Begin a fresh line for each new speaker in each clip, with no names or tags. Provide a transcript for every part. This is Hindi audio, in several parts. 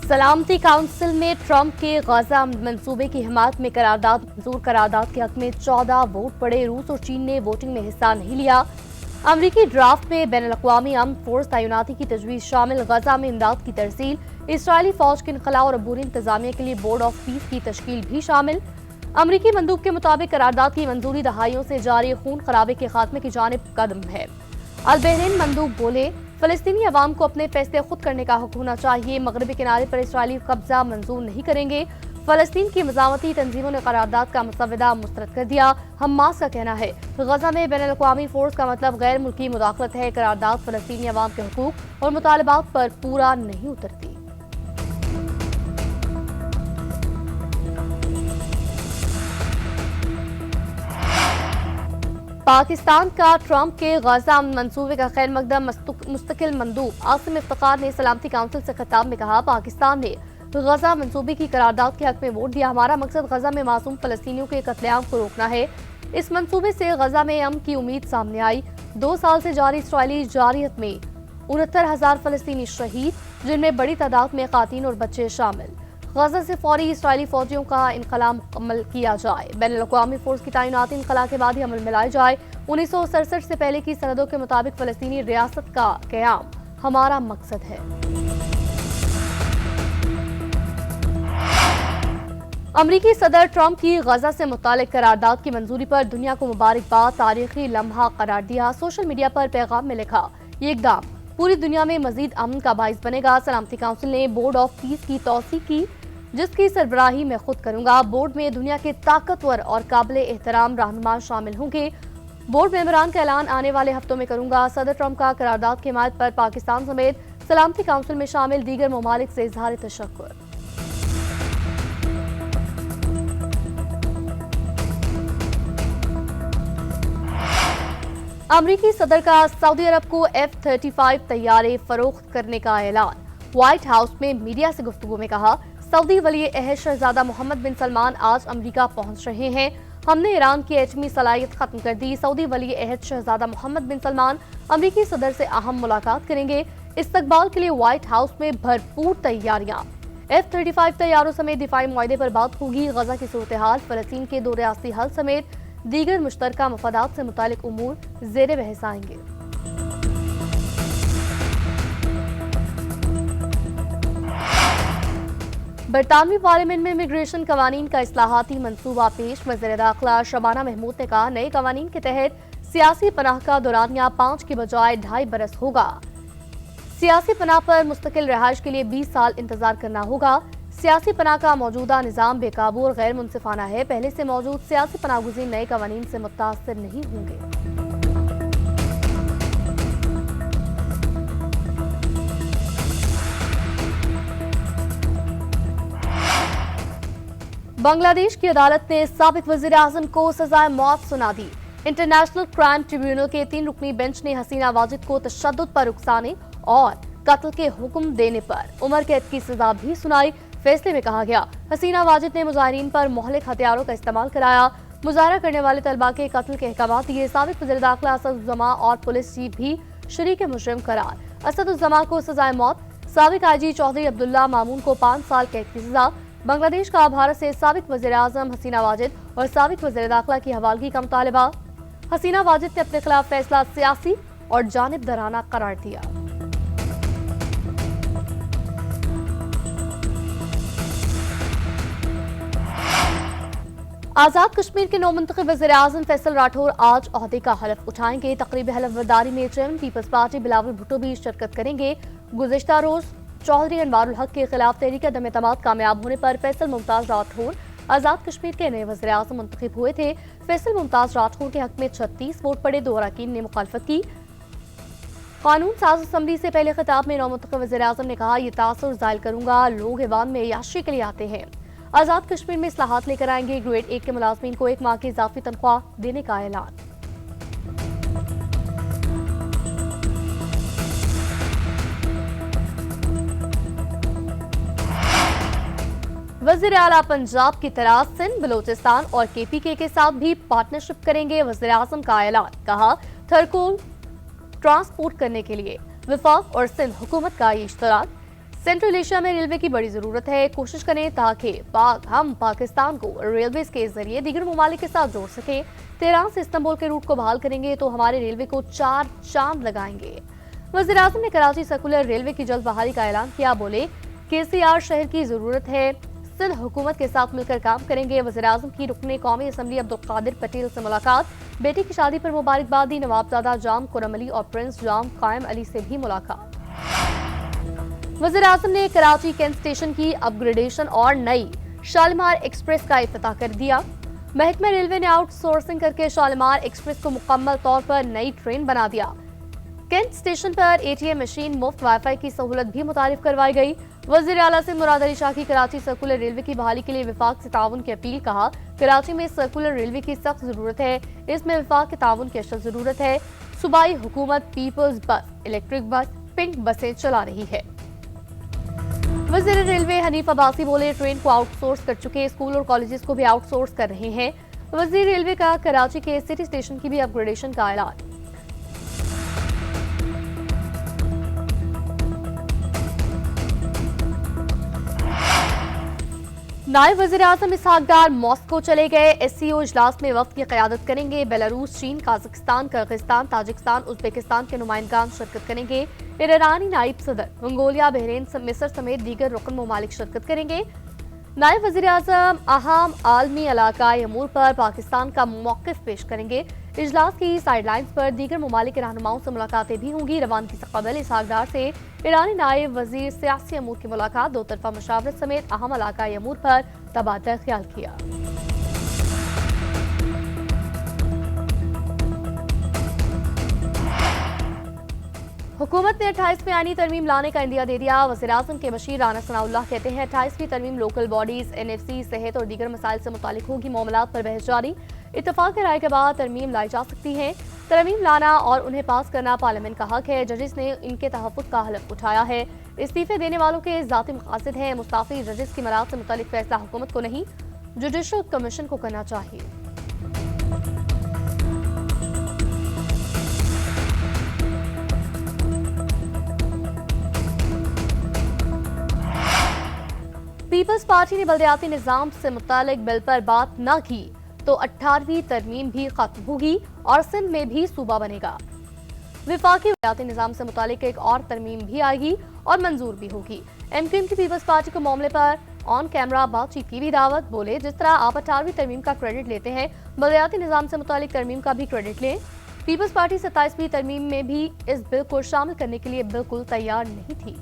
सलामती काउंसिल में ट्रंप के गजा मंसूबे की हिमायत में मंजूर करारदाद के हक में 14 वोट पड़े। रूस और चीन ने वोटिंग में हिस्सा नहीं लिया। अमरीकी ड्राफ्ट में बैनुल-अक़वामी अमन फोर्स तैनाती की तजवीज शामिल, गजा में इमदाद की तरसील, इसराइली फौज के इनखला और अबूरी इंतजामिया के लिए बोर्ड ऑफ पीस की तश्कील भी शामिल। अमरीकी मंदूब के मुताबिक करारदाद की मंजूरी दहाइयों से जारी खून खराबे के खात्मे की जानिब कदम है। अल-बहरैन मंदूब बोले, फलस्तीनी अवाम को अपने फैसले खुद करने का हक होना चाहिए। मगरबी किनारे पर इसराइली कब्जा मंजूर नहीं करेंगे। फलस्तीन की मज़ामती तंजीमों ने करारदाद का मसवदा मुस्तरद कर दिया। हमास का कहना है गजा में बैनुल-अक़वामी फोर्स का मतलब गैर मुल्की मुदाखलत है। करारदाद फलस्तीनी अवाम के हुकूक और मुतालबात पर पूरा नहीं उतरती। पाकिस्तान का ट्रंप के गजा मंसूबे का खैर मकदम मुस्तकिल मंदूब आसिम इफ्तिखार ने सलामती काउंसिल से खिताब में कहा, पाकिस्तान ने गजा मंसूबे की करारदाद के हक में वोट दिया। हमारा मकसद गजा में मासूम फलस्तीनियों के कत्लेआम को रोकना है। इस मंसूबे से गजा में अमन की उम्मीद सामने आई। 2 साल से जारी इसराइली जारियत में 69,000 फलस्तीनी शहीद, जिनमें बड़ी तादाद में ख़वातीन और बच्चे शामिल। गजा से फौरी इसराइली फौजियों का इनखला मुकम्मल किया जाए। बैनुल-अक़वामी फोर्स की तैनाती इनखला के बाद ही अमल में लाई जाए। 1967 से पहले की सनदों के मुताबिक फलस्तीनी रियासत का क़याम हमारा मकसद है। अमरीकी सदर ट्रंप की गजा से मुतालिक करारदाद की मंजूरी पर दुनिया को मुबारकबाद, तारीखी लम्हा करार दिया। सोशल मीडिया पर पैगाम में लिखा, ये इक़दाम पूरी दुनिया में मजीद अमन का बाइस बनेगा। सलामती काउंसिल ने बोर्ड ऑफ पीस की तौसीक की, जिसकी सरबराही मैं खुद करूंगा। बोर्ड में दुनिया के ताकतवर और काबिल एहतराम रहनुमा शामिल होंगे। बोर्ड मेंबरान का ऐलान आने वाले हफ्तों में करूंगा। सदर ट्रंप का करारदाद की हिमायत पर पाकिस्तान समेत सलामती काउंसिल में शामिल दीगर ममालिक से इज़हार तशक्कुर। अमरीकी सदर का सऊदी अरब को F-35 तैयारे फरोख्त करने का ऐलान। व्हाइट हाउस में मीडिया से गुफ्तगू में कहा, सऊदी वली अहद शहजादा मोहम्मद बिन सलमान आज अमरीका पहुंच रहे हैं। हमने ईरान की एटमी सलाहियत खत्म कर दी। सऊदी वली अहद शहजादा मोहम्मद बिन सलमान अमरीकी सदर से अहम मुलाकात करेंगे। इस्तकबाल के लिए व्हाइट हाउस में भरपूर तैयारियां। F-35 तैयारों समेत दिफाई मुआहदे पर बात होगी। गजा की सूरत हाल, फलस्तीन के 2 रियासती हल समेत दीगर मुश्तरका मफादात से मुतालिक उमूर ज़ेरे बहस आएंगे। बरतानवी पार्लियामेंट में इमिग्रेशन कवानीन का इस्लाहाती मंसूबा पेश। वज़ीर दाखिला शबाना महमूद ने कहा, नए कवानीन के तहत सियासी पनाह का दौरानिया 5 के बजाय 2.5 बरस होगा। सियासी पनाह पर मुस्तकिल रहायश के लिए 20 साल इंतजार करना होगा। सियासी पनाह का मौजूदा निज़ाम बेकाबू और गैर मुनसिफाना है। पहले से मौजूद सियासी पनाह गुज़ीर नए कवानीन से मुतासिर नहीं होंगे। बांग्लादेश की अदालत ने साबिक वज़ीर आज़म को सजाए मौत सुना दी। इंटरनेशनल क्राइम ट्रिब्यूनल के 3 रुकनी बेंच ने हसीना वाजिद को तशद्दुद पर उकसाने और कत्ल के हुक्म देने पर उम्र कैद की सजा भी सुनाई। फैसले में कहा गया, हसीना वाजिद ने मुजाहिरीन पर मोहलिक हथियारों का इस्तेमाल कराया। मुजाहरा करने वाले तलबा के कत्ल के अहकाम दिए। साबिक वज़ीर दाखिला असदुज़्ज़मा और पुलिस चीफ भी शरीक मुजरिम करार। असदुज़्ज़मा को सजाए मौत, साबिक IG चौधरी अब्दुल्ला मामून को 5 साल कैद की सजा। बांग्लादेश का भारत से साबिक वज़ीर आज़म हसीना वाजिद और साबिक वज़ीर दाखिला की हवालगी का मुतालबा। हसीना वाजिद ने अपने खिलाफ फैसला सियासी और जानिबदाराना करार दिया। आजाद कश्मीर के नौमुंतखब वज़ीर आज़म फैसल राठौर आज ओहदे का हलफ उठाएंगे। तकरीब हलफबरदारी में chairman Peoples Party Bilawal Bhutto भी शिरकत करेंगे। गुज़िश्ता रोज चौधरी अनवारुल हक के खिलाफ तहरीक अदम-ए-एतमाद कामयाब होने पर फैसल मुमताज राठौर आजाद कश्मीर के नए वज़ीर आज़म मुंतखब हुए थे। फैसल मुमताज राठौर के हक में 36 वोट पड़े, 2 अरकान ने मुखालफत की। कानून साज असम्बली से पहले खिताब में नौमुंतखब वज़ीर आज़म ने कहा, ये तासुर ज़ाहिर करूंगा, लोग ऐवान में याशी के लिए आते हैं। आजाद कश्मीर में इस्लाहात लेकर आएंगे। ग्रेड 1 के मुलाजमीन को 1 माह की इजाफी तनख्वाह देने का ऐलान। वज़ीर आला पंजाब की तरह सिंध, बलोचिस्तान और KPK के साथ भी पार्टनरशिप करेंगे। वज़ीर आज़म का ऐलान, कहा थरकोल ट्रांसपोर्ट करने के लिए वफाक और सिंध हुकूमत का ये इश्तराक। सेंट्रल एशिया में रेलवे की बड़ी जरूरत है। कोशिश करें ताकि हम पाकिस्तान को रेलवे के जरिए दीगर ममालिक के साथ जोड़ सकें। तेहरान से इस्तांबुल के रूट को बहाल करेंगे तो हमारे रेलवे को 4 चांद लगाएंगे। वज़ीर आज़म ने कराची सर्कुलर रेलवे की जल्द बहाली का ऐलान किया। बोले KCR शहर की जरूरत है, सिंध हुकूमत के साथ मिलकर काम करेंगे। वज़ीर आज़म की रुकने कौमी असम्बली अब्दुल कादिर पटेल से मुलाकात, बेटी की शादी पर मुबारकबाद दी। नवाबजादा जाम कुरम अली और प्रिंस जाम कायम अली से भी मुलाकात। वज़ीर आज़म ने कराची कैंट स्टेशन की अपग्रेडेशन और नई शालीमार एक्सप्रेस का इफ्तिताह कर दिया। महकमा रेलवे ने आउटसोर्सिंग करके शालीमार एक्सप्रेस को मुकम्मल तौर पर नई ट्रेन बना दिया। कैंट स्टेशन पर ATM मशीन, मुफ्त वाईफाई की सहूलत भी मुतारिफ करवाई गई। वज़ीर आला से मुराद अली शाह की कराची सर्कुलर रेलवे की बहाली के लिए विफाक से ताउन की अपील। कहा, कराची में सर्कुलर रेलवे की सख्त जरूरत है, इसमें विफाक के ताउन की अशद जरूरत है। सूबाई हुकूमत पीपल्स बस, इलेक्ट्रिक बस, पिंक बसें चला रही है। वज़ीर रेलवे हनीफ अब्बासी बोले, ट्रेन को आउटसोर्स कर चुके स्कूल और कॉलेजेस को भी आउटसोर्स कर रहे हैं। वज़ीर रेलवे का कराची के सिटी स्टेशन की भी अपग्रेडेशन का ऐलान। नायब वज़ीर आज़म इसहाक डार मॉस्को चले गए। SCO इजलास में वक्त की क़यादत करेंगे। बेलारूस, चीन, काज़ाकिस्तान, किर्गिस्तान, ताजिकिस्तान, उज़्बेकिस्तान के नुमाइंदगान शिरकत करेंगे। ईरानी नायब सदर मंगोलिया, बहरीन, मिस्र समेत दीगर रुकन ममालिक शिरकत करेंगे। नायब वज़ीर आज़म अहम आलमी इलाकाई अमूर पर पाकिस्तान का मौक़िफ़ पेश करेंगे। इजलास की साइडलाइंस पर दीगर ममालिक के रहनुमाओं से मुलाकातें भी होंगी। रवानगी से कबल इसहाक डार से ईरानी नायब वज़ीर सियासी अमूर की मुलाकात, दो तरफा मुशावरत समेत अहम इलाकाई अमूर पर तबादला ख्याल किया। हुकूमत ने 28वीं आईनी तरमीम लाने का इंदिया दे दिया। वज़ीर आज़म के मशीर राना सनाउल्लाह कहते हैं, 28वीं तरमीम लोकल बॉडीज, NFC, सेहत और दीगर मसाइल से मुतालिक होगी। मामलात पर बहस जारी, इत्तफाक राय के बाद तरमीम लाई जा सकती है। तरमीम लाना और उन्हें पास करना पार्लियामेंट का हक है। जजेस ने इनके तहफ़्फ़ुज़ का हलफ उठाया है। इस्तीफे देने वालों के ज़ाती मकासद हैं। मुस्ताफ़ी जजेस की मराद से मुतालिक फैसला हुकूमत को नहीं, जुडिशल कमीशन को करना चाहिए। पीपल्स पार्टी ने बल्दियाती निज़ाम से मुतालिक बिल पर बात न की तो 18वीं तरमीम भी खत्म होगी और सिंध में भी सूबा बनेगा। विफाकी बल्दियाती निज़ाम से मुतालिक एक और तरमीम भी आएगी और मंजूर भी होगी। MQM की पीपल्स पार्टी को मामले पर ऑन कैमरा बातचीत की भी दावत। बोले, जिस तरह आप 18वीं तरमीम का क्रेडिट लेते हैं, बल्दियाती निज़ाम से मुतालिक तरमीम का भी क्रेडिट लें। पीपल्स पार्टी 27वीं तरमीम में भी इस बिल को शामिल करने के लिए बिल्कुल तैयार नहीं थी।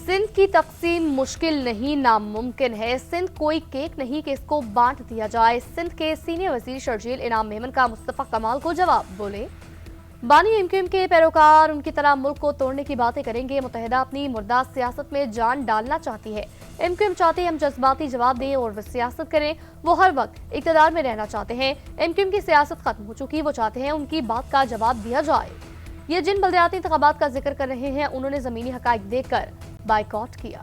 सिंध की तकसीम मुश्किल नहीं, नामुमकिन है। सिंध कोई केक नहीं कि इसको बांट दिया जाए। सिंध के सीनियर वजीर शर्जील इनाम मेमन का मुस्तफा कमाल को जवाब। बोले, बानी MQM के पैरोकार उनकी तरह मुल्क को तोड़ने की बातें करेंगे। मुत्तहिदा अपनी मुर्दा सियासत में जान डालना चाहती है। MQM चाहते हैं हम जज्बाती जवाब दें और वह सियासत करें। वो हर वक्त इक़्तिदार में रहना चाहते हैं। MQM की सियासत खत्म हो चुकी, वो चाहते हैं उनकी बात का जवाब दिया जाए। ये जिन बल्दियाती इंतखाबात का जिक्र कर रहे हैं, उन्होंने जमीनी हकाइक देखकर बाइकॉट किया।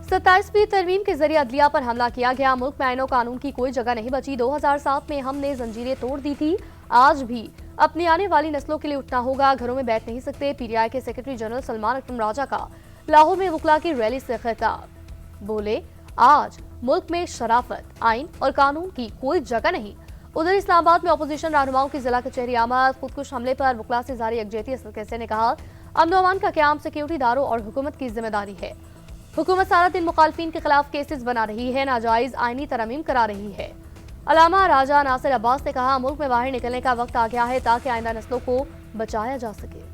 सत्ताईसवीं तरमीम के जरिए अदलिया पर हमला किया गया। मुल्क में आईन और कानून की कोई जगह नहीं बची। 2007 में हमने जंजीरें तोड़ दी थी। आज भी अपनी आने वाली नस्लों के लिए उठना होगा। घरों में बैठ नहीं सकते। PTI के सेक्रेटरी जनरल सलमान अकरम राजा का लाहौर में वकला की रैली से खिताब। बोले, आज मुल्क में शराफत, आइन और कानून की कोई जगह नहीं। उधर इस्लामाबाद में अपोजिशन रहनुमाओं की जिला कचहरी आमद। खुदकुश हमले पर वकला से जारी यकजहती असद कैसे ने कहा, अमन अमान का क़याम सिक्योरिटी इदारों और हुकूमत की जिम्मेदारी है। हुकूमत सारा दिन मुखालफिन के खिलाफ केसेस बना रही है, नाजायज आईनी तरमीम करा रही है। अलामा राजा नासिर अब्बास ने कहा, मुल्क में बाहर निकलने का वक्त आ गया है ताकि आइंदा नस्लों को बचाया जा सके।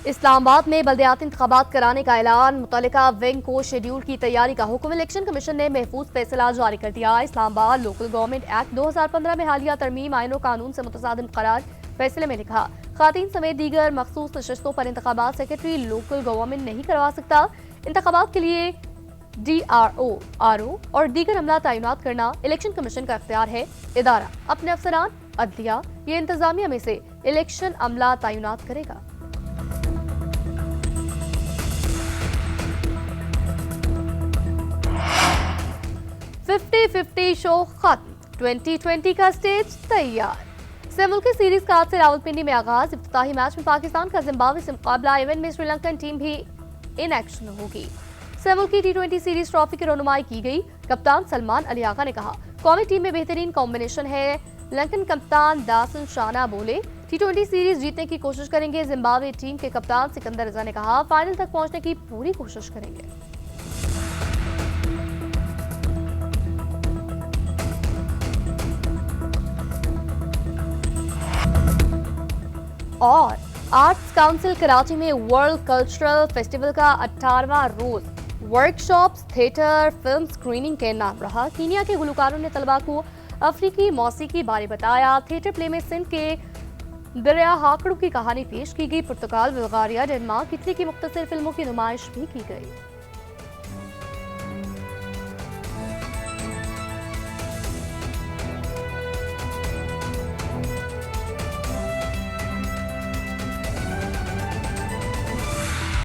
इस्लामाबाद में बल्दियाती इंतखाबात कराने का ऐलान। मुतल्लिका विंग को शेड्यूल की तैयारी का हुक्म। इलेक्शन कमीशन ने महफूज फैसला जारी कर दिया। इस्लामाबाद लोकल गवर्नमेंट एक्ट 2015 में हालिया तरमीम आईन और कानून से मुतसादिम करार। फैसले में लिखा, खातीन समेत दीगर मखसूस नशस्तों पर इंतखाबात सेक्रेटरी लोकल गवर्नमेंट नहीं करवा सकता। इंतखाबात के लिए DRO, RO और दीगर अमला तैनात करना इलेक्शन कमीशन का इख्तियार है। इदारा अपने अफसरान, अदलिया या इंतजामिया में से इलेक्शन अमला तैनात करेगा। फिफ्टी शो खत्म, 2020 का स्टेज तैयार। मुल्की सीरीज का आज से रावलपिंडी में आगाज। इफ्तिताही मैच में पाकिस्तान का जिम्बाब्वे से मुकाबला, इवेंट में श्रीलंकन टीम भी इन एक्शन होगी। मुल्की T20 सीरीज ट्रॉफी की रनुमाई की गई। कप्तान सलमान अली आगा ने कहा, कौमी टीम में बेहतरीन कॉम्बिनेशन है। लंकन कप्तान दासन शाना बोले, T20 सीरीज जीतने की कोशिश करेंगे। जिम्बाब्वे टीम के कप्तान सिकंदर रजा ने कहा, फाइनल तक पहुंचने की पूरी कोशिश करेंगे। और आर्ट्स काउंसिल कराची में वर्ल्ड कल्चरल फेस्टिवल का 18वां रोज वर्कशॉप्स, थिएटर, फिल्म स्क्रीनिंग के नाम रहा। कीनिया के गुलकारों ने तलबा को अफ्रीकी मौसीकी बारे बताया। थिएटर प्ले में सिंध के दरिया हाकड़ू की कहानी पेश की गई। पुर्तगाल, बुल्गारिया, डेनमार्क, इटली की मुख्तसर फिल्मों की नुमाइश भी की गई।